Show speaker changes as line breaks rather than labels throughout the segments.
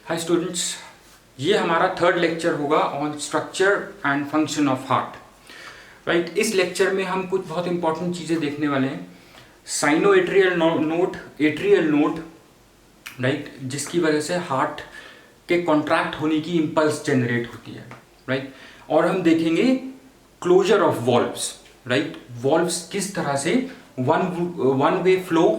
Hi students, ये हमारा third lecture होगा on structure and function of heart. Right, इस लेक्चर में हम कुछ बहुत इंपॉर्टेंट चीज़ें देखने वाले हैं। Cyano atrial node, atrial node, right, जिसकी वजह से हार्ट के कॉन्ट्रैक्ट होने की इम्पल्स जनरेट होती है। राइट, और हम देखेंगे closure of valves. Right, valves किस तरह से वन वे फ्लो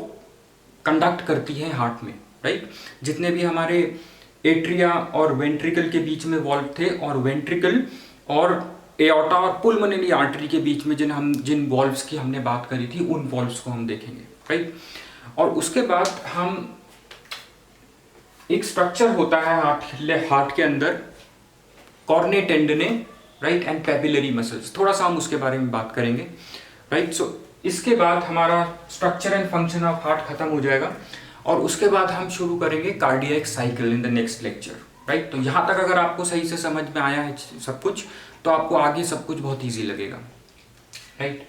कंडक्ट करती है हार्ट में। राइट, जितने भी हमारे एट्रिया और वेंट्रिकल के बीच में वॉल्व थे, और वेंट्रिकल और एओर्टा और पुल्मोनरी आर्टरी के बीच में जिन वॉल्व्स की हमने बात करी थी, उन वॉल्व्स को हम देखेंगे। राइट, और उसके बाद हम एक स्ट्रक्चर होता है हार्ट के अंदर, कॉर्ने टेंडने, राइट, एंड कैपिलरी मसल्स, थोड़ा सा हम उसके बारे में बात करेंगे। राइट, सो इसके बाद हमारा structure and function of heart खत्म हो जाएगा, और उसके बाद हम शुरू करेंगे cardiac cycle in the next lecture. Right, तो यहाँ तक अगर आपको सही से समझ में आया है सब कुछ, तो आपको आगे सब कुछ बहुत ईजी लगेगा। राइट,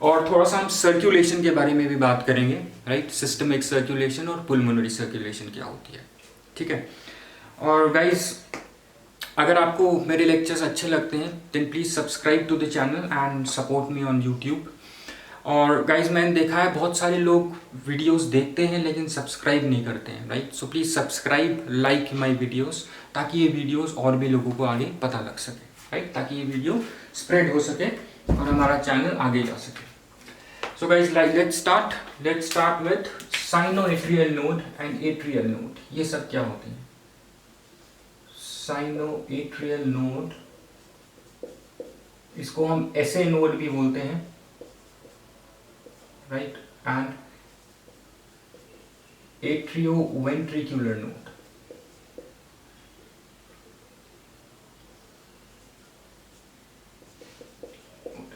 और थोड़ा सा हम सर्कुलेशन के बारे में भी बात करेंगे। राइट, सिस्टमिक सर्कुलेशन और पुल्मोनरी सर्कुलेशन क्या होती है। ठीक है, और गाइज अगर आपको मेरे लेक्चर्स अच्छे लगते हैं then please subscribe to the channel and support me on YouTube. और गाइज मैंने देखा है बहुत सारे लोग वीडियोस देखते हैं लेकिन सब्सक्राइब नहीं करते हैं। Right, so please subscribe, like my videos, ताकि ये वीडियोस और भी लोगों को आगे पता लग सके। राइट, ताकि ये वीडियो स्प्रेड हो सके और हमारा चैनल आगे जा सके। So guys let's start with sinoatrial node and atrial node. ये सब क्या होते हैं? साइनोएट्रियल नोड, इसको हम ऐसे नोड भी बोलते हैं। Right, and atrioventricular node.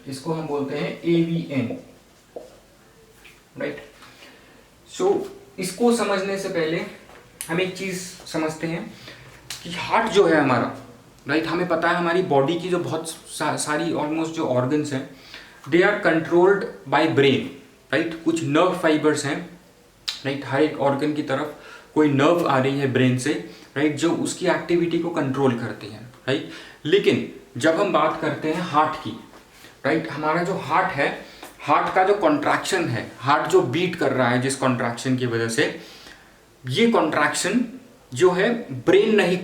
इसको हम बोलते हैं AVN। राइट, सो इसको समझने से पहले हम एक चीज समझते हैं कि हार्ट जो है हमारा, राइट, हमें पता है हमारी बॉडी की जो बहुत सारी ऑलमोस्ट जो ऑर्गन्स हैं, they are controlled by brain. Right, कुछ नर्व फाइबर्स हैं, राइट, हर एक ऑर्गन की तरफ कोई नर्व आ रही है ब्रेन से, राइट, जो उसकी एक्टिविटी को कंट्रोल करती हैं। राइट, लेकिन जब हम बात करते हैं हार्ट की, राइट, हमारा जो हार्ट है, हार्ट का जो कॉन्ट्रैक्शन है, हार्ट जो बीट कर रहा है जिस कॉन्ट्रैक्शन की वजह से, ये कॉन्ट्रैक्शन जो है ब्रेन नहीं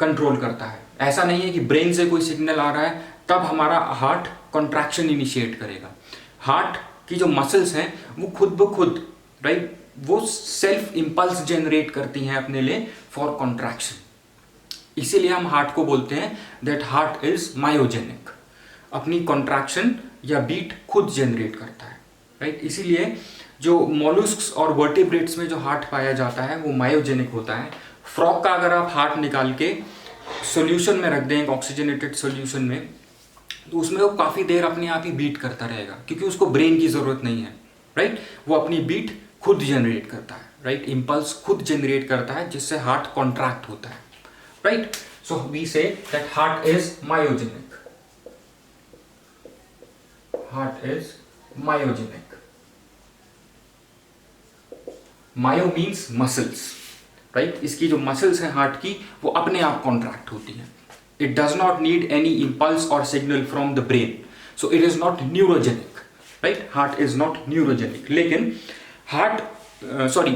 कंट्रोल करता है। ऐसा नहीं है कि ब्रेन से कोई सिग्नल आ रहा है तब हमारा हार्ट कॉन्ट्रैक्शन इनिशिएट करेगा। हार्ट की जो मसल्स हैं वो खुद ब खुद, राइट, वो सेल्फ इंपल्स जनरेट करती हैं अपने लिए फॉर कॉन्ट्रैक्शन। इसीलिए हम हार्ट को बोलते हैं दैट हार्ट इज मायोजेनिक, अपनी कॉन्ट्रैक्शन या बीट खुद जनरेट करता है। राइट, इसीलिए जो मॉलुस्क्स और वर्टिब्रेट्स में जो हार्ट पाया जाता है वो मायोजेनिक होता है। फ्रॉग का अगर आप हार्ट निकाल के सॉल्यूशन में रख दें, ऑक्सीजनेटेड सॉल्यूशन में, तो उसमें वो काफ़ी देर अपने आप ही बीट करता रहेगा, क्योंकि उसको ब्रेन की ज़रूरत नहीं है। राइट, वो अपनी बीट खुद जनरेट करता है। राइट, इम्पल्स खुद जनरेट करता है, जिससे हार्ट कॉन्ट्रैक्ट होता है। Right, so we say that heart is myogenic. Heart is myogenic. Myo means muscles. Right, इसकी जो मसल्स हैं हार्ट की, वो अपने आप कॉन्ट्रैक्ट होती हैं। It does not need any impulse और signal from the brain, so it is not neurogenic. Right, heart is not neurogenic. लेकिन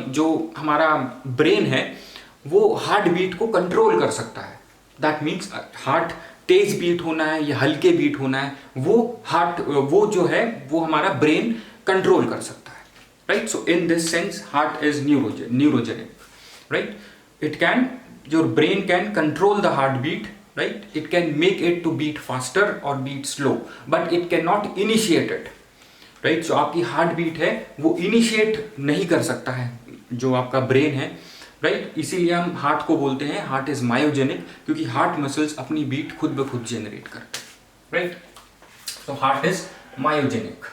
जो हमारा ब्रेन है वो हार्ट बीट को कंट्रोल कर सकता है। दैट मीन्स हार्ट तेज बीट होना है या हल्के बीट होना है, वो जो है वो हमारा ब्रेन कंट्रोल कर सकता है। Right, so in this sense heart is neurogenic. Right, your brain can control the heartbeat. Right, it can make it to beat faster or beat slow, but it cannot initiate it. Right, so आपकी heart beat है वो initiate नहीं कर सकता है जो आपका brain है। राइट, इसीलिए हम हार्ट को बोलते हैं हार्ट इज मायोजेनिक, क्योंकि हार्ट मसल्स अपनी बीट खुद ब खुद जनरेट करते हैं। Right, so heart is myogenic,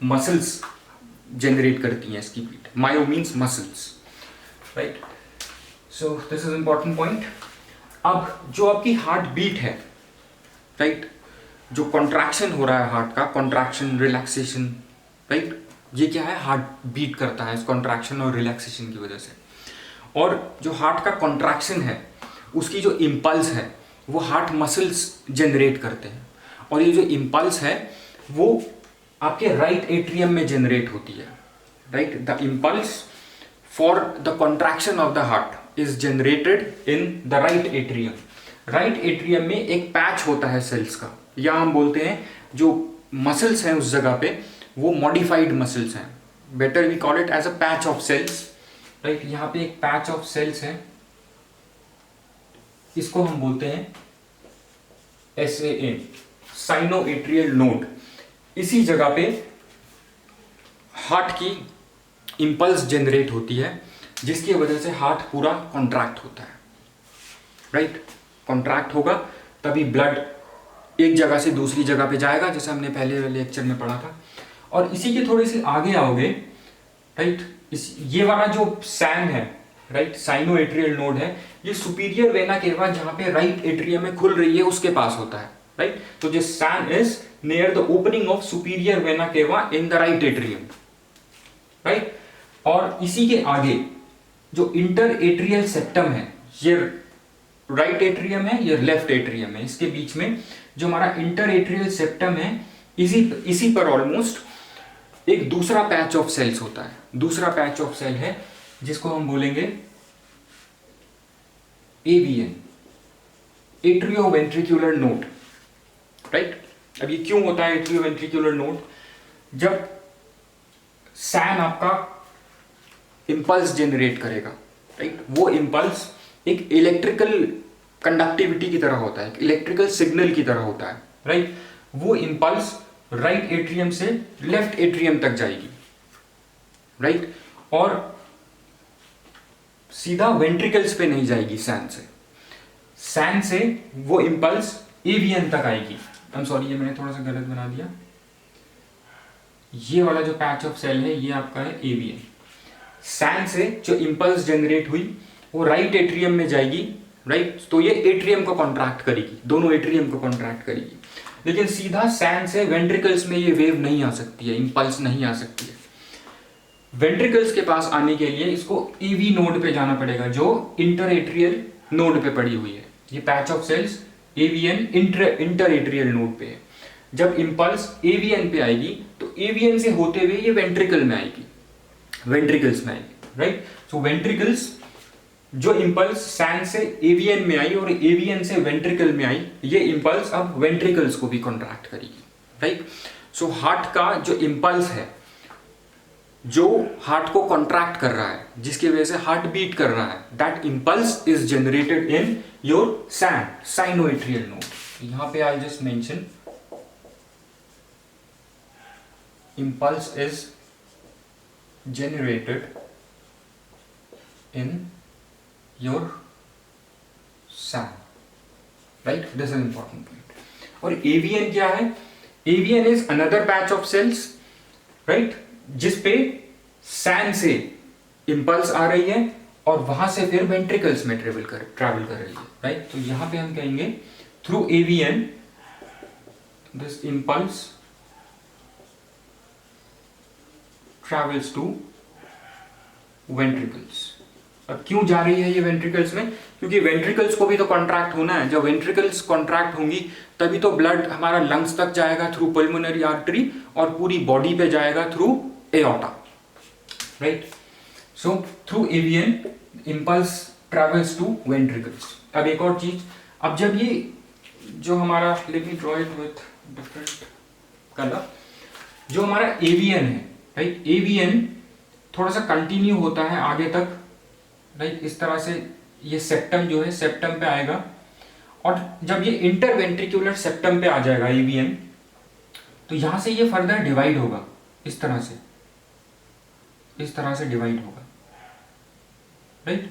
muscles generate करती हैं इसकी beat. Myo means muscles. Right, so this is important point. अब जो आपकी हार्ट बीट है, राइट, जो कॉन्ट्रैक्शन हो रहा है हार्ट का, कॉन्ट्रैक्शन, रिलैक्सेशन, राइट, ये क्या है? हार्ट बीट करता है इस कॉन्ट्रैक्शन और रिलैक्सेशन की वजह से। और जो हार्ट का कॉन्ट्रैक्शन है उसकी जो इम्पल्स है वो हार्ट मसल्स जनरेट करते हैं, और ये जो इम्पल्स है वो आपके राइट एट्रियम में जनरेट होती है, right. The impulse for the contraction of the heart is generated in the right atrium. Right atrium में एक पैच होता है सेल्स का, या हम बोलते हैं जो मसल्स हैं उस जगह पे वो मॉडिफाइड मसल्स हैं, better we call it as a patch of cells, right. यहाँ पे एक पैच ऑफ सेल्स है, इसको हम बोलते हैं SAN, साइनो एट्रियल नोड। इसी जगह पे हार्ट की इंपल्स जनरेट होती है जिसकी वजह से हार्ट पूरा कॉन्ट्रैक्ट होता है, राइट। कॉन्ट्रैक्ट होगा तभी ब्लड एक जगह से दूसरी जगह पे जाएगा, जैसे हमने पहले लेक्चर में पढ़ा था। और इसी के थोड़े से आगे आओगे, राइट, ये वाला जो सैन है, राइट, साइनो एट्रियल नोड है, ये सुपीरियर वेना केवा जहां पे राइट एट्रियम में खुल रही है उसके पास होता है, राइट। तो this SAN is near the opening of superior vena cava in the right atrium, right. और इसी के आगे जो इंटर एट्रियल सेप्टम है, ये राइट एट्रियम है, ये लेफ्ट एट्रियम है, इसके बीच में जो हमारा इंटर एट्रियल सेप्टम है, इसी पर ऑलमोस्ट एक दूसरा पैच ऑफ सेल्स होता है। दूसरा पैच ऑफ सेल है जिसको हम बोलेंगे AVN, एट्रियोवेंट्रिकुलर नोड, राइट। अब ये क्यों होता है एट्रियोवेंट्रिकुलर नोड? जब सैन आपका इंपल्स जनरेट करेगा, राइट, वो इंपल्स एक इलेक्ट्रिकल कंडक्टिविटी की तरह होता है, इलेक्ट्रिकल सिग्नल की तरह होता है, राइट। वो इंपल्स राइट एट्रियम से लेफ्ट एट्रियम तक जाएगी, राइट, और सीधा वेंट्रिकल्स पे नहीं जाएगी सैन से। सैन से वो इंपल्स AVN तक आएगी। आई एम सॉरी, ये मैंने थोड़ा सा गलत बना दिया। ये वाला जो पैच ऑफ सेल है ये आपका है AVN। सैन से जो इंपल्स जनरेट हुई वो राइट एट्रियम में जाएगी, राइट, तो ये एट्रियम को कॉन्ट्रैक्ट करेगी, दोनों एट्रियम को कॉन्ट्रैक्ट करेगी। लेकिन सीधा सैन से वेंट्रिकल्स में ये वेव नहीं आ सकती है, इंपल्स नहीं आ सकती है। वेंट्रिकल्स के पास आने के लिए इसको AV नोड पे जाना पड़ेगा जो इंटर एट्रियल नोड पे पड़ी हुई है। ये patch of cells AVN inter atrial node पे है। जब इंपल्स AVN पे आएगी तो AVN से होते हुए ये वेंट्रिकल में आएगी, वेंट्रिकल्स में आएगी, राइट। सो वेंट्रिकल्स, जो इंपल्स सैन से AVN में आई और AVN से वेंट्रिकल में आई, ये इंपल्स अब वेंट्रिकल्स को भी कॉन्ट्रैक्ट करेगी, राइट। सो हार्ट का जो इंपल्स है, जो हार्ट को कॉन्ट्रैक्ट कर रहा है, जिसकी वजह से हार्ट बीट कर रहा है, that impulse is generated in your SAN, sinoatrial node. यहां पे I just mention impulse is generated in your SAN, right? This is an important point. और AVN क्या है? AVN is another patch of cells, right? जिस पे SAN से impulse आ रही है और वहां से फिर ventricles में travel कर रही है, right? तो यहां पे हम कहेंगे through AVN this impulse travels to ventricles। अब क्यों जा रही है ये वेंट्रिकल्स में? क्योंकि वेंट्रिकल्स को भी तो कॉन्ट्रैक्ट होना है। जब वेंट्रिकल्स कॉन्ट्रैक्ट होंगी तभी तो ब्लड हमारा लंग्स तक जाएगा थ्रू पल्मोनरी आर्टरी और पूरी बॉडी पे जाएगा through aorta, right. So through AVN impulse travels to ventricles. अब एक और चीज, अब जब ये जो हमारा, let me draw it with different colour, जो हमारा AVN है, राइट, AVN थोड़ा सा कंटिन्यू होता है आगे तक, राइट, इस तरह से ये सेप्टम जो है सेप्टम पे आएगा, और जब ये इंटरवेंट्रिकुलर सेप्टम पे आ जाएगा AVN, तो यहां से ये फर्दर डिवाइड होगा, इस तरह से डिवाइड होगा, राइट।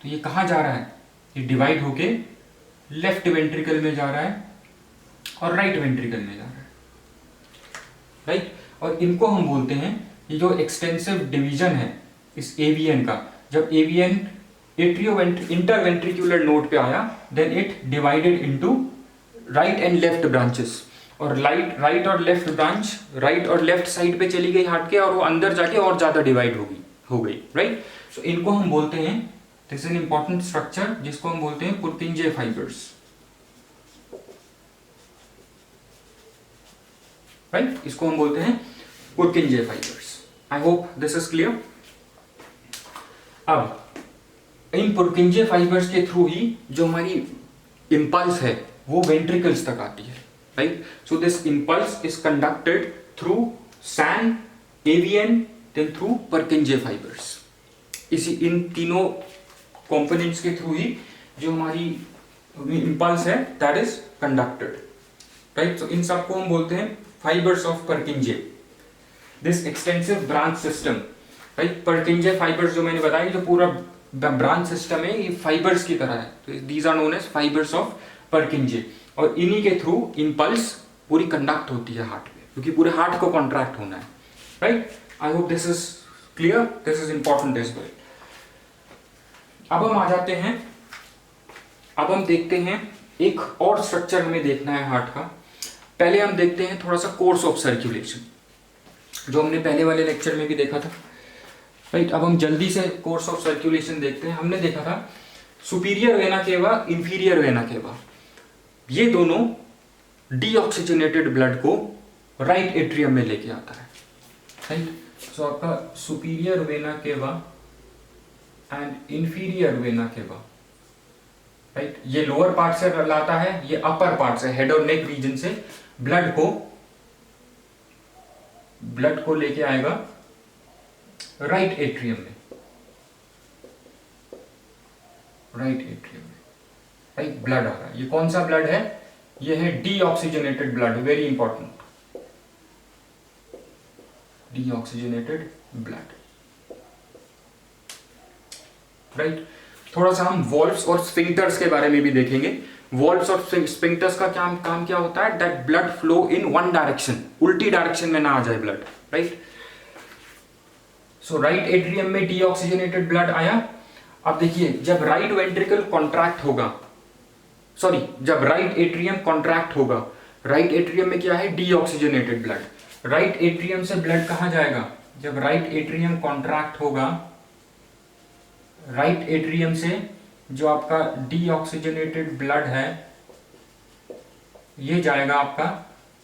तो ये कहां जा रहा है? ये डिवाइड होके लेफ्ट वेंट्रिकल में जा रहा है और राइट वेंट्रिकल में जा रहा है, राइट। और इनको हम बोलते हैं, ये जो एक्सटेंसिव डिवीजन है इस AVN का, जब AVN इंटरवेंट्रिकुलर नोड पे आया, then it divided into right and left branches, और राइट और लेफ्ट ब्रांच राइट और लेफ्ट साइड पे चली गई हार्ट के, और वो अंदर जाके और ज्यादा डिवाइड हो गई, राइट। सो इनको हम बोलते हैं, this is an important structure जिसको हम बोलते हैं पुर्किंजे फाइबर्स, राइट, इसको हम बोलते हैं Purkinje fibres. I hope this is clear. अब इन पुर्किंजे फाइबर्स के थ्रू ही जो हमारी इंपल्स है वो वेंट्रिकल्स तक आती है, right. So this impulse is conducted through SAN, AVN, then through Purkinje fibres. इसी इन तीनों कंपोनेंट्स के थ्रू ही जो हमारी इंपल्स है that is conducted, right. So इन सबको हम बोलते हैं fibres of Purkinje. This extensive branch system, right, Purkinje fibres जो मैंने बताया, जो पूरा ब्रांच सिस्टम है ये फाइबर्स की तरह है, तो these are known as fibres of Purkinje. और इन्हीं के थ्रू इंपल्स पूरी कंडक्ट होती है हार्ट में, क्योंकि पूरे हार्ट को कॉन्ट्रैक्ट होना है, right. I hope this is clear, this is important as well. अब हम आ जाते हैं, अब हम देखते हैं एक और स्ट्रक्चर हमें देखना है हार्ट का। पहले हम देखते हैं थोड़ा सा कोर्स ऑफ सर्कुलेशन, जो हमने पहले वाले लेक्चर में भी देखा था, राइट। अब हम जल्दी से कोर्स ऑफ सर्कुलेशन देखते हैं। हमने देखा था सुपीरियर वेना केवा, इंफीरियर वेना केवा, ये दोनों डीऑक्सीजनेटेड ब्लड को राइट एट्रियम में लेके आता है, राइट। सो आपका सुपीरियर वेना केवा and inferior vena cava, right, ये लोअर पार्ट से लाता है, ये अपर पार्ट से, हेड और नेक रीजन से ब्लड को लेके आएगा राइट एट्रियम में, राइट एट्रियम में, राइट, ब्लड आ रहा है। ये कौन सा ब्लड है? ये है deoxygenated blood, very important, deoxygenated blood, right. थोड़ा सा हम वॉल्व्स और स्फिंक्टर्स के बारे में भी देखेंगे। वॉल्व्स और स्फिंक्टर्स का काम क्या होता है? That blood flow in one direction, उल्टी डायरेक्शन में ना आ जाए ब्लड, राइट। सो राइट एट्रियम में डीऑक्सीजनेटेड ब्लड आया। अब देखिए, जब राइट वेंट्रिकल कॉन्ट्रैक्ट होगा, सॉरी, जब राइट एट्रियम कॉन्ट्रैक्ट होगा, राइट एट्रियम में क्या है? Deoxygenated blood. राइट एट्रियम से ब्लड कहां जाएगा? जब राइट एट्रियम कॉन्ट्रैक्ट होगा, राइट एट्रियम से जो आपका डीऑक्सीजनेटेड ब्लड है ये जाएगा आपका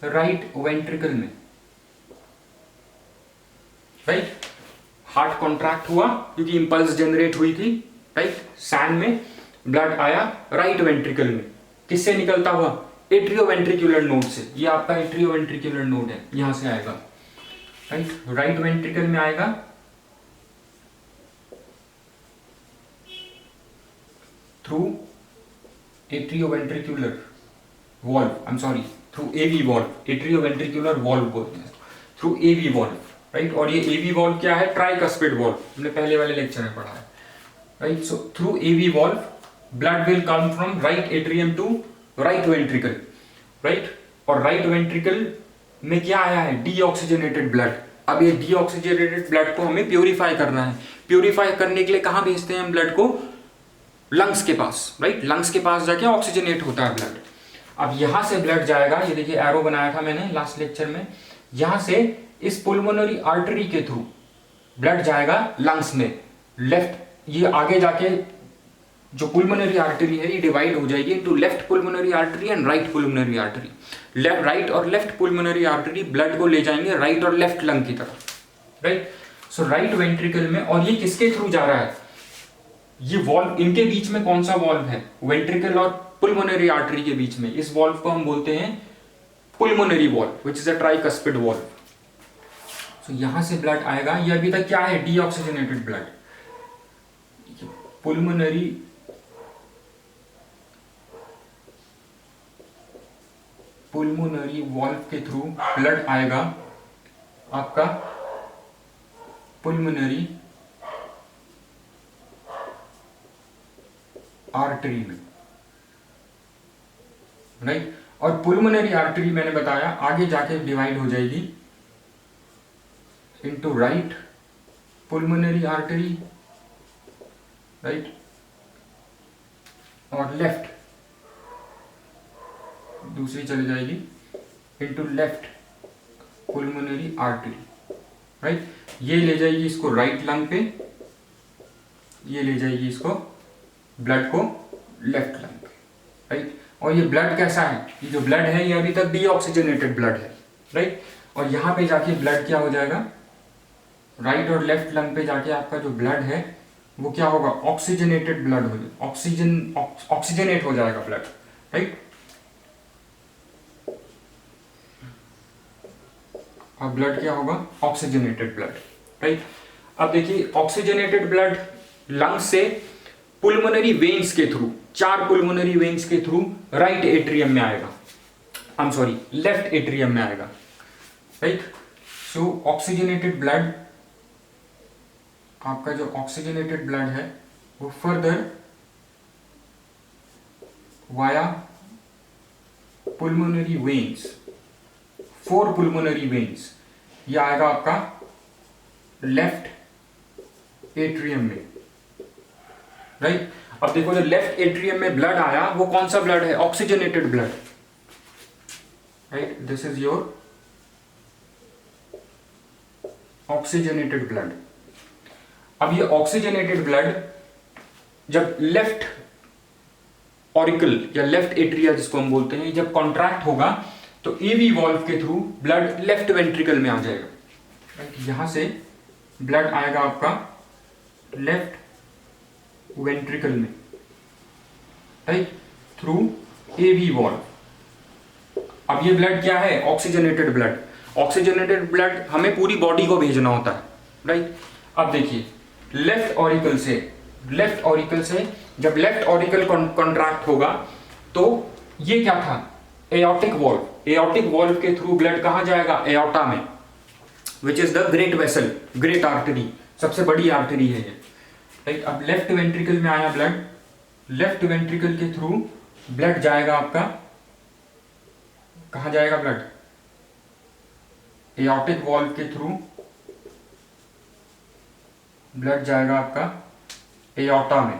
राइट वेंट्रिकल में, राइट। हार्ट कॉन्ट्रैक्ट हुआ क्योंकि इंपल्स जनरेट हुई थी, राइट, सैन में ब्लड आया राइट वेंट्रिकल में, किससे निकलता हुआ? एट्रियोवेंट्रिकुलर नोड से। ये आपका एट्रियोवेंट्रिकुलर नोड है, यहां से आएगा, राइट, राइट वेंट्रिकल में आएगा, through atrioventricular valve, I am sorry, through AV valve, atrioventricular valve बोलते हैं, थ्रू एवी वॉल्व, राइट। और ये एवी वॉल्व क्या है? ट्राइकस्पिड वॉल्व, हमने पहले वाले लेक्चर में पढ़ा है, right. So through AV valve blood will come from right atrium to right ventricle, right. और राइट वेंट्रिकल में क्या आया है? Deoxygenated blood. अब ये डीऑक्सीजनेटेड ब्लड को हमें प्यूरिफाई करना है। प्यूरिफाई करने के लिए कहां भेजते हैं हम ब्लड को? लंग्स के पास, राइट। लंग्स के पास जाके ऑक्सीजनेट होता है ब्लड। अब यहां से ब्लड जाएगा, ये देखिए एरो बनाया था मैंने लास्ट लेक्चर में, यहां से इस पुल्मोनरी आर्टरी के थ्रू ब्लड जाएगा लंग्स में, लेफ्ट। ये आगे जाके जो पुल्मोनरी आर्टरी है ये डिवाइड हो जाएगी into left pulmonary artery and right pulmonary artery. Right और लेफ्ट पुल्मोनरी आर्टरी ब्लड को ले जाएंगे राइट और लेफ्ट लंग की तरफ, राइट। सो राइट वेंट्रिकल में, और ये किसके थ्रू जा रहा है? ये वॉल्व, इनके बीच में कौन सा वॉल्व है? वेंट्रिकल और पुल्मोनरी आर्टरी के बीच में, इस वॉल्व को हम बोलते हैं pulmonary valve, which is a tricuspid valve. So यहां से ब्लड आएगा, ये अभी तक क्या है? Deoxygenated blood. पुल्मोनरी वॉल्व के थ्रू ब्लड आएगा आपका पुल्मोनरी आर्टरी में, राइट। और पुल्मोनरी आर्टरी मैंने बताया आगे जाके डिवाइड हो जाएगी into right pulmonary artery, right, और लेफ्ट दूसरी चली जाएगी into left pulmonary artery, right. ये ले जाएगी इसको राइट लंग पे, ये ले जाएगी इसको, ब्लड को लेफ्ट लंग पे, राइट। और ये ब्लड कैसा है, ये जो ब्लड है ये अभी तक डीऑक्सीजनेटेड ब्लड है, राइट। और यहाँ पे जाके ब्लड क्या हो जाएगा, राइट और लेफ्ट लंग पे जाके आपका जो ब्लड है वो क्या होगा, ऑक्सीजनेटेड ब्लड हो जाएगा, ऑक्सीजनेट हो जाएगा ब्लड, राइट। और ब्लड क्या होगा, ऑक्सीजनेटेड ब्लड, राइट। अब देखिए ऑक्सीजनेटेड ब्लड लंग्स से पुल्मोनरी वेन्स के थ्रू, 4 पुल्मोनरी वेन्स के थ्रू राइट एट्रियम में आएगा, आई एम सॉरी लेफ्ट एट्रियम में आएगा, राइट। सो ऑक्सीजनेटेड ब्लड, आपका जो ऑक्सीजनेटेड ब्लड है वो फर्दर वाया पुल्मोनरी वेन्स, 4 पुल्मोनरी वेन्स, ये आएगा आपका लेफ्ट एट्रियम में, राइट। अब देखो जो लेफ्ट एट्रियम में ब्लड आया वो कौन सा ब्लड है, oxygenated blood, right. This is your oxygenated blood. अब ये ऑक्सीजनेटेड ब्लड जब लेफ्ट ऑरिकल या लेफ्ट एट्रिया जिसको हम बोलते हैं, जब कॉन्ट्रैक्ट होगा तो एवी वॉल्व के थ्रू ब्लड लेफ्ट वेंट्रिकल में आ जाएगा, राइट। यहां से ब्लड आएगा आपका लेफ्ट वेंट्रिकल में, राइट, थ्रू एवी वॉल्व। अब ये ब्लड क्या है, ऑक्सीजनेटेड ब्लड। ऑक्सीजनेटेड ब्लड हमें पूरी बॉडी को भेजना होता है, राइट। अब देखिए लेफ्ट ऑरिकल से जब लेफ्ट ऑरिकल कॉन्ट्रैक्ट होगा तो ये क्या था, एओर्टिक वॉल्व के थ्रू ब्लड कहां जाएगा, एओर्टा में, which is the great vessel, great artery, सबसे बड़ी आर्टरी है ये, राइट। अब लेफ्ट वेंट्रिकल में आया ब्लड, लेफ्ट वेंट्रिकल के थ्रू ब्लड जाएगा आपका, कहां जाएगा ब्लड, एओर्टिक वॉल्व के थ्रू ब्लड जाएगा आपका एओर्टा में,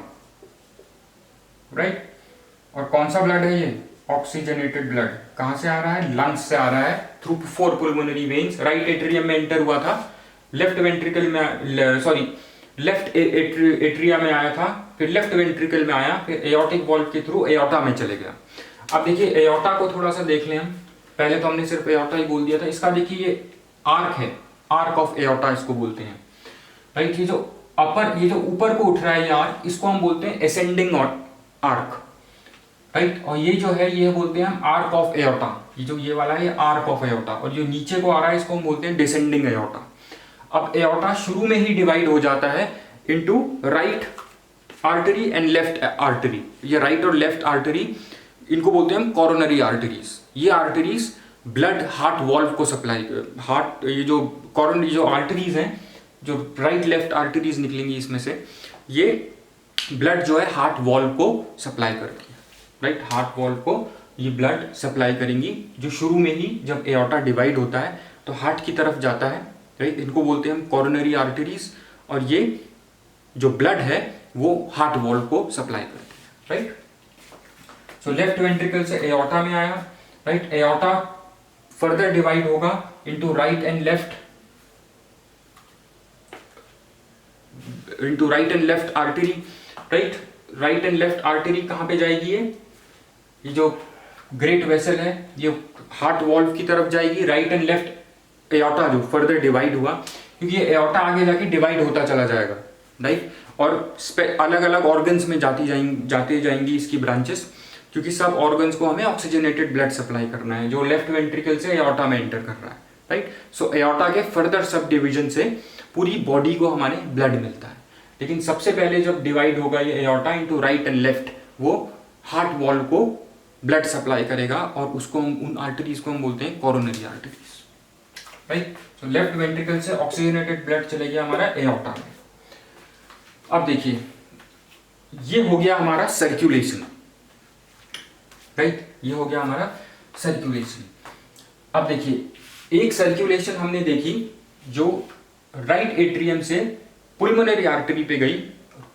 राइट। और कौन सा ब्लड है ये, ऑक्सीजनेटेड ब्लड, कहां से आ रहा है, लंग्स से आ रहा है, थ्रू 4 पुल्मोनरी वेन्स, राइट एट्रियम में एंटर हुआ था, लेफ्ट वेंट्रिकल में, सॉरी लेफ्ट एट्रिया में आया था, फिर लेफ्ट वेंट्रिकल में आया, फिर एओर्टिक वॉल्व के थ्रू एओर्टा में चले गया। अब देखिए एओर्टा को थोड़ा सा देख लें हम, पहले तो हमने सिर्फ एओर्टा ही बोल दिया था, इसका देखिए ये आर्क है, आर्क ऑफ एओर्टा इसको बोलते हैं, राइट। ये जो ऊपर को उठ रहा है ये आर्क, इसको हम बोलते हैं एसेंडिंग आर्क, राइट। और ये जो है ये बोलते हैं हम आर्क ऑफ एओर्टा, ये जो ये वाला है आर्क ऑफ एओर्टा, और जो नीचे को आ रहा है इसको हम बोलते हैं डिसेंडिंग एओर्टा। अब एओर्टा शुरू में ही डिवाइड हो जाता है into right artery and left artery. ये राइट और लेफ्ट आर्टरी, इनको बोलते हैं हम कोरोनरी आर्टरीज। ये आर्टरीज ब्लड हार्ट वॉल्व को सप्लाई, हार्ट, ये जो कोरोनरी जो आर्टरीज हैं, जो राइट लेफ्ट आर्टरीज निकलेंगी इसमें से, ये ब्लड जो है हार्ट वॉल्व को सप्लाई करती है, राइट। हार्ट वॉल्व को ये ब्लड सप्लाई करेंगी, जो शुरू में ही जब एओर्टा डिवाइड होता है तो हार्ट की तरफ जाता है, राइट। इनको बोलते हैं हम कोरोनरी आर्टरीज, और ये जो ब्लड है वो हार्ट वॉल्व को सप्लाई करती है, राइट। सो लेफ्ट वेंट्रिकल से एओर्टा में आया, राइट। एओर्टा फर्दर डिवाइड होगा into right and left, into right and left artery, right. Right and left artery कहां पे जाएगी, ये जो ग्रेट वेसल है ये हार्ट वॉल्व की तरफ जाएगी, राइट एंड लेफ्ट एओर्टा जो फर्दर डिवाइड हुआ, क्योंकि ये एओर्टा आगे जाके डिवाइड होता चला जाएगा, राइट। और अलग अलग ऑर्गन्स में जाते जाएंगी इसकी ब्रांचेस, क्योंकि सब ऑर्गन्स को हमें ऑक्सीजनेटेड ब्लड सप्लाई करना है, जो लेफ्ट वेंट्रिकल से एओर्टा में एंटर कर रहा है, राइट। सो एओर्टा के फर्दर सब डिविजन से पूरी बॉडी को हमारे ब्लड मिलता है, लेकिन सबसे पहले जब डिवाइड होगा ये aorta into right and left, वो हार्ट वॉल्व को ब्लड सप्लाई करेगा, और उसको उन आर्टरीज को हम बोलते हैं coronary arteries, right. So left ventricle से ऑक्सीजनेटेड ब्लड चले गया हमारा एओर्टा में। अब देखिए ये हो गया हमारा सर्कुलेशन, राइट, ये हो गया हमारा सर्कुलेशन। अब देखिए एक सर्कुलेशन हमने देखी जो राइट एट्रियम से पुल्मोनरी आर्टरी पे गई,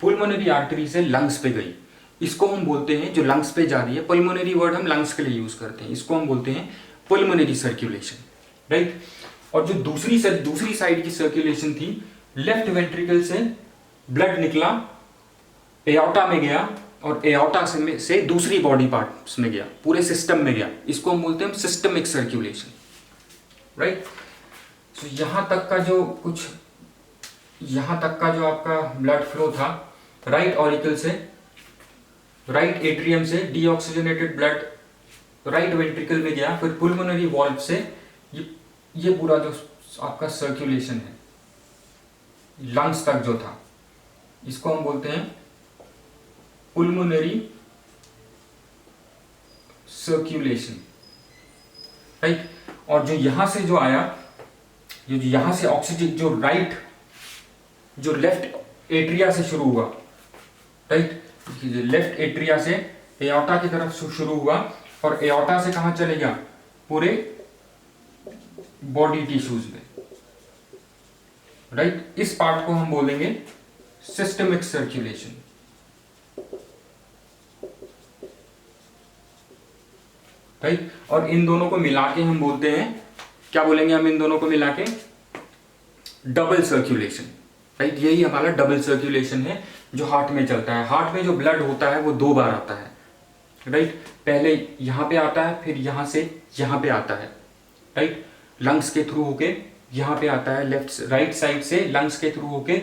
पुल्मोनरी आर्टरी से लंग्स पे गई, इसको हम बोलते हैं, जो लंग्स पे जा रही है, पुल्मोनरी वर्ड हम लंग्स के लिए यूज करते हैं, इसको हम बोलते हैं पुल्मोनरी सर्कुलेशन, राइट। और जो दूसरी साइड की सर्कुलेशन थी, लेफ्ट वेंट्रिकल से ब्लड निकला एओर्टा में गया और एओर्टा से दूसरी बॉडी पार्ट्स में गया, पूरे सिस्टम में गया, इसको हम बोलते हैं सिस्टमिक सर्कुलेशन, राइट। तो यहाँ तक का जो आपका ब्लड फ्लो था, राइट ऑरिकल से, राइट एट्रियम से डीऑक्सीजनेटेड ब्लड राइट वेंट्रिकल में गया, फिर पुल्मोनरी वॉल्व से ये पूरा जो आपका सर्कुलेशन है लंग्स तक जो था, इसको हम बोलते हैं पुल्मोनरी सर्कुलेशन, राइट। और जो यहां से जो आया, यहां से ऑक्सीजन जो लेफ्ट एट्रिया से शुरू हुआ, राइट, लेफ्ट एट्रिया से एओर्टा की तरफ शुरू हुआ और एओर्टा से कहां चले गया, पूरे बॉडी टिश्यूज में, राइट। इस पार्ट को हम बोलेंगे सिस्टमिक सर्कुलेशन, राइट। और इन दोनों को मिला के हम बोलते हैं, क्या बोलेंगे हम इन दोनों को मिला के, डबल सर्कुलेशन, राइट। यही हमारा डबल सर्कुलेशन है जो हार्ट में चलता है। हार्ट में जो ब्लड होता है वो 2 बार आता है, राइट। पहले यहां पे आता है, फिर यहां से यहां पे आता है, राइट, लंग्स के थ्रू होके यहां पे आता है, राइट साइड से लंग्स के थ्रू होके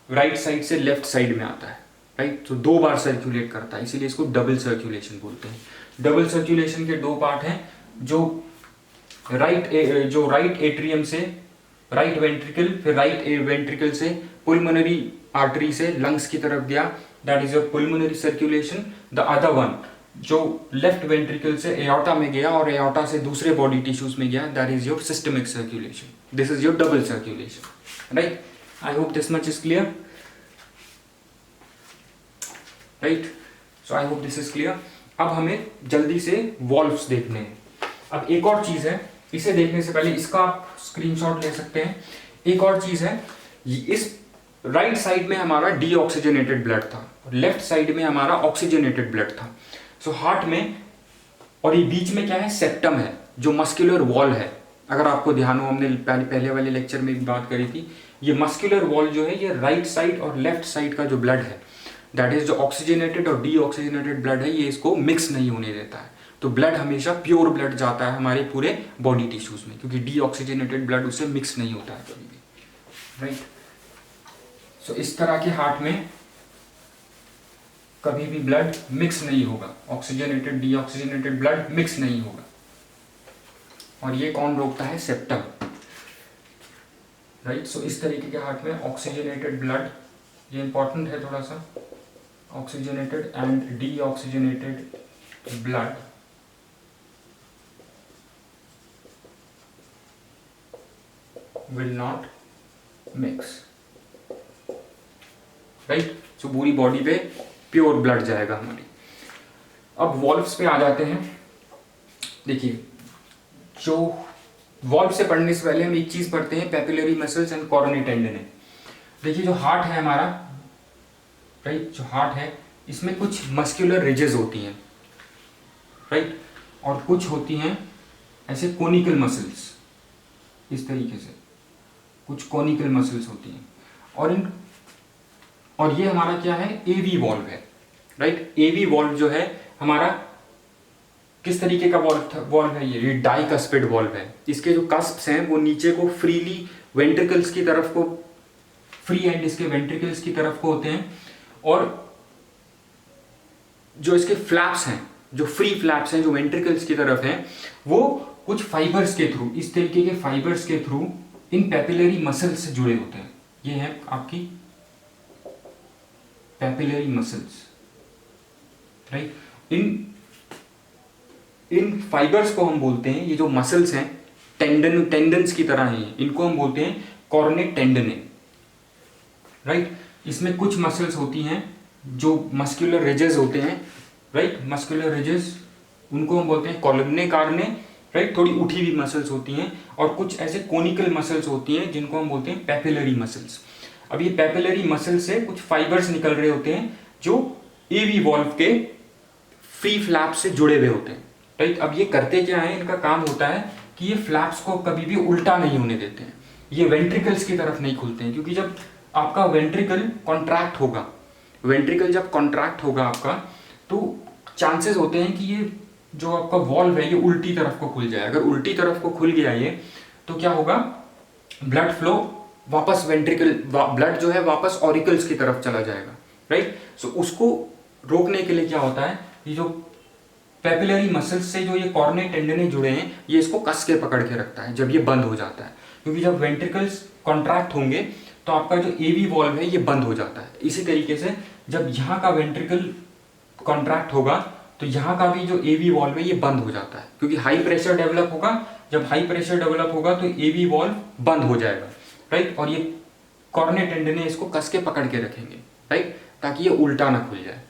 राइट साइड से लेफ्ट साइड में आता है, राइट। तो 2 बार सर्कुलेट करता है, इसीलिए इसको डबल सर्कुलेशन बोलते हैं। डबल सर्कुलेशन के 2 पार्ट हैं, जो राइट एट्रियम से राइट वेंट्रिकल, फिर राइट वेंट्रिकल से पुल्मोनरी आर्टरी से लंग्स की तरफ गया, that is your pulmonary circulation. The other one जो लेफ्ट वेंट्रिकल से एओर्टा में गया और एओर्टा से दूसरे बॉडी टिश्यूज में गया, that is your systemic circulation. This is your double circulation, right. I hope this much is clear, right. So I hope this is clear. अब हमें जल्दी से वॉल्व्स देखने हैं। अब एक और चीज है, इसे देखने से पहले इसका आप स्क्रीनशॉट ले सकते हैं। एक और चीज है, इस राइट साइड में हमारा डीऑक्सीजनेटेड ब्लड था और लेफ्ट साइड में हमारा ऑक्सीजनेटेड ब्लड था। सो हार्ट में, और ये बीच में क्या है, सेप्टम है जो मस्कुलर वॉल है। अगर आपको ध्यान हो, हमने पहले वाले लेक्चर में भी बात करी थी, ये मस्कुलर वॉल जो है ये राइट साइड और लेफ्ट साइड का जो ब्लड है, दैट इज जो ऑक्सीजनेटेड और डीऑक्सीजनेटेड ब्लड है, ये इसको मिक्स नहीं होने देता है। तो ब्लड हमेशा प्योर ब्लड जाता है हमारे पूरे बॉडी टिश्यूज में, क्योंकि डीऑक्सीजनेटेड ब्लड उससे मिक्स नहीं होता है कभी भी, राइट। सो इस तरह के हार्ट में कभी भी ब्लड मिक्स नहीं होगा, ऑक्सीजनेटेड डीऑक्सीजनेटेड ब्लड मिक्स नहीं होगा। और ये कौन रोकता है, सेप्टम, राइट। सो इस तरीके के हार्ट में ऑक्सीजनेटेड ब्लड, ये इंपॉर्टेंट है थोड़ा सा, oxygenated and deoxygenated blood will not mix, right. So पूरी बॉडी पे प्योर ब्लड जाएगा हमारी। अब वॉल्व्स पे आ जाते हैं। देखिए, जो वॉल्व से पढ़ने से पहले हम एक चीज पढ़ते हैं, papillary muscles and coronary tendon. देखिए, जो हार्ट है हमारा, राइट, जो हार्ट है इसमें कुछ मस्कुलर रिजेस होती हैं, राइट, और कुछ होती हैं ऐसे कोनिकल मसल्स, इस तरीके से कुछ कोनिकल मसल्स होती हैं। और ये हमारा क्या है, एवी वॉल्व है, राइट। एवी वॉल्व जो है हमारा किस तरीके का वॉल्व है, ये डाइकस्पिड वॉल्व है। इसके जो कस्प्स हैं वो नीचे को फ्रीली वेंट्रिकल्स की तरफ को, फ्री एंड इसके वेंट्रिकल्स की तरफ को होते हैं, और जो इसके फ्लैप्स हैं, जो फ्री फ्लैप्स हैं जो वेंट्रिकल्स की तरफ हैं, वो कुछ फाइबर्स के थ्रू, इस तरीके के फाइबर्स के थ्रू इन पैपिलरी मसल्स से जुड़े होते हैं। ये है आपकी पैपिलरी मसल्स, राइट। इन फाइबर्स को हम बोलते हैं, ये जो मसल्स हैं टेंडन्स की तरह हैं, इनको हम बोलते हैं कॉर्नेट टेंडने, राइट। इसमें कुछ मसल्स होती हैं जो मस्कुलर रिजेस होते हैं, राइट, मस्कुलर रिजेस, उनको हम बोलते हैं कॉलमने कार्ने, राइट, थोड़ी उठी हुई मसल्स होती हैं, और कुछ ऐसे कोनिकल मसल्स होती हैं जिनको हम बोलते हैं पैपिलरी मसल्स। अब ये पैपिलरी मसल से कुछ फाइबर्स निकल रहे होते हैं जो एवी वॉल्व के फ्री फ्लैप्स से जुड़े हुए होते हैं, राइट। अब ये करते क्या है, इनका काम होता है कि ये फ्लैप्स को कभी भी उल्टा नहीं होने देते हैं, ये वेंट्रिकल्स की तरफ नहीं खुलते हैं, क्योंकि जब आपका वेंट्रिकल कॉन्ट्रैक्ट होगा वेंट्रिकल जब कॉन्ट्रैक्ट होगा आपका तो चांसेस होते हैं कि ये जो आपका वॉल्व है ये उल्टी तरफ को खुल जाए। अगर उल्टी तरफ को खुल गया ये तो क्या होगा, ब्लड फ्लो वापस वेंट्रिकल ब्लड जो है वापस ऑरिकल्स की तरफ चला जाएगा, राइट। सो उसको रोकने के लिए क्या होता है, ये जो पेपिलरी मसल्स से जो ये कॉर्ने टेंडने जुड़े हैं ये इसको कस के पकड़ के रखता है जब ये बंद हो जाता है, क्योंकि जब वेंट्रिकल्स कॉन्ट्रैक्ट होंगे तो आपका जो एवी वॉल्व है ये बंद हो जाता है। इसी तरीके से जब यहाँ का वेंट्रिकल कॉन्ट्रैक्ट होगा तो यहाँ का भी जो एवी वॉल्व है ये बंद हो जाता है, क्योंकि हाई प्रेशर डेवलप होगा। जब हाई प्रेशर डेवलप होगा तो एवी वॉल्व बंद हो जाएगा, राइट। और ये कॉर्ने टेंडने इसको कस के पकड़ के रखेंगे, राइट, ताकि ये उल्टा ना खुल जाए,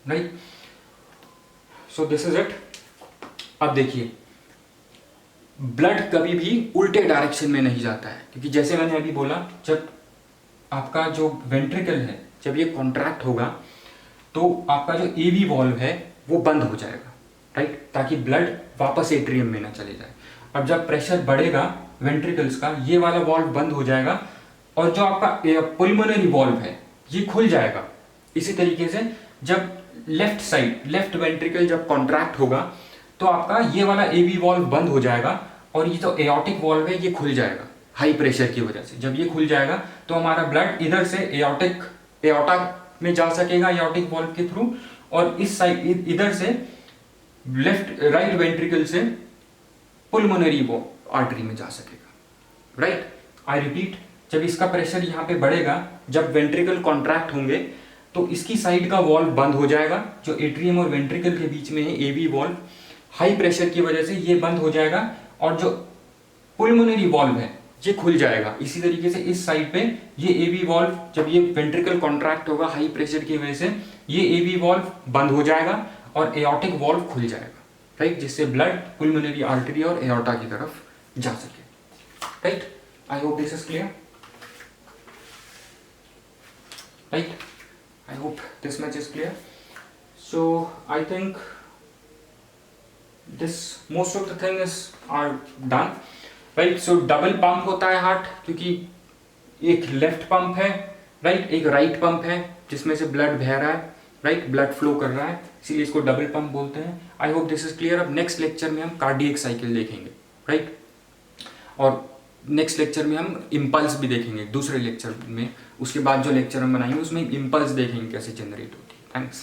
right. So this is it. अब देखिए, ब्लड कभी भी उल्टे डायरेक्शन में नहीं जाता है, क्योंकि जैसे मैंने अभी बोला, जब आपका जो वेंट्रिकल है जब ये कॉन्ट्रैक्ट होगा तो आपका जो एवी वॉल्व है वो बंद हो जाएगा, राइट, ताकि ब्लड वापस एट्रियम में ना चले जाए। अब जब प्रेशर बढ़ेगा वेंट्रिकल्स का, ये वाला वॉल्व बंद हो जाएगा और जो आपका पुल्मोनरी वॉल्व है ये खुल जाएगा। इसी तरीके से जब लेफ्ट साइड लेफ्ट वेंट्रिकल जब कॉन्ट्रैक्ट होगा तो आपका ये वाला एवी वॉल्व बंद हो जाएगा और ये जो एओर्टिक वॉल्व है ये खुल जाएगा हाई प्रेशर की वजह से। जब ये खुल जाएगा तो हमारा ब्लड इधर से एओर्टा में जा सकेगा एओर्टिक वॉल्व के थ्रू, और इस साइड इधर से लेफ्ट राइट वेंट्रिकल से पुल्मोनरी आर्टरी में जा सकेगा, राइट। आई रिपीट, जब इसका प्रेशर यहाँ पे बढ़ेगा, जब वेंट्रिकल कॉन्ट्रैक्ट होंगे तो इसकी साइड का वॉल्व बंद हो जाएगा, जो एट्रियम और वेंट्रिकल के बीच में है एवी वॉल्व, हाई प्रेशर की वजह से ये बंद हो जाएगा और जो पुल्मोनरी वॉल्व है ये खुल जाएगा। इसी तरीके से इस साइड पे ये एवी वॉल्व, जब ये वेंट्रिकल कॉन्ट्रैक्ट होगा हाई प्रेशर की वजह से, ये एवी वॉल्व बंद हो जाएगा और एओर्टिक वॉल्व खुल जाएगा, राइट, जिससे ब्लड पुल्मोनरी आर्टरी और एओर्टा की तरफ जा सके, right. I hope this is clear, right. I hope this much is clear. So I think this most of the thing are done, right? So double pump होता है heart, क्योंकि एक left pump है, right, एक right pump है जिसमें से blood बह रहा है, राइट, ब्लड फ्लो कर रहा है, इसीलिए इसको डबल पंप बोलते हैं। आई होप दिस इज क्लियर। अब नेक्स्ट लेक्चर में हम कार्डियक साइकिल देखेंगे, राइट, और नेक्स्ट लेक्चर में हम इम्पल्स भी देखेंगे दूसरे लेक्चर में। उसके बाद जो लेक्चर हम बनाएंगे उसमें इम्पल्स देखेंगे कैसे जनरेट होती है। थैंक्स।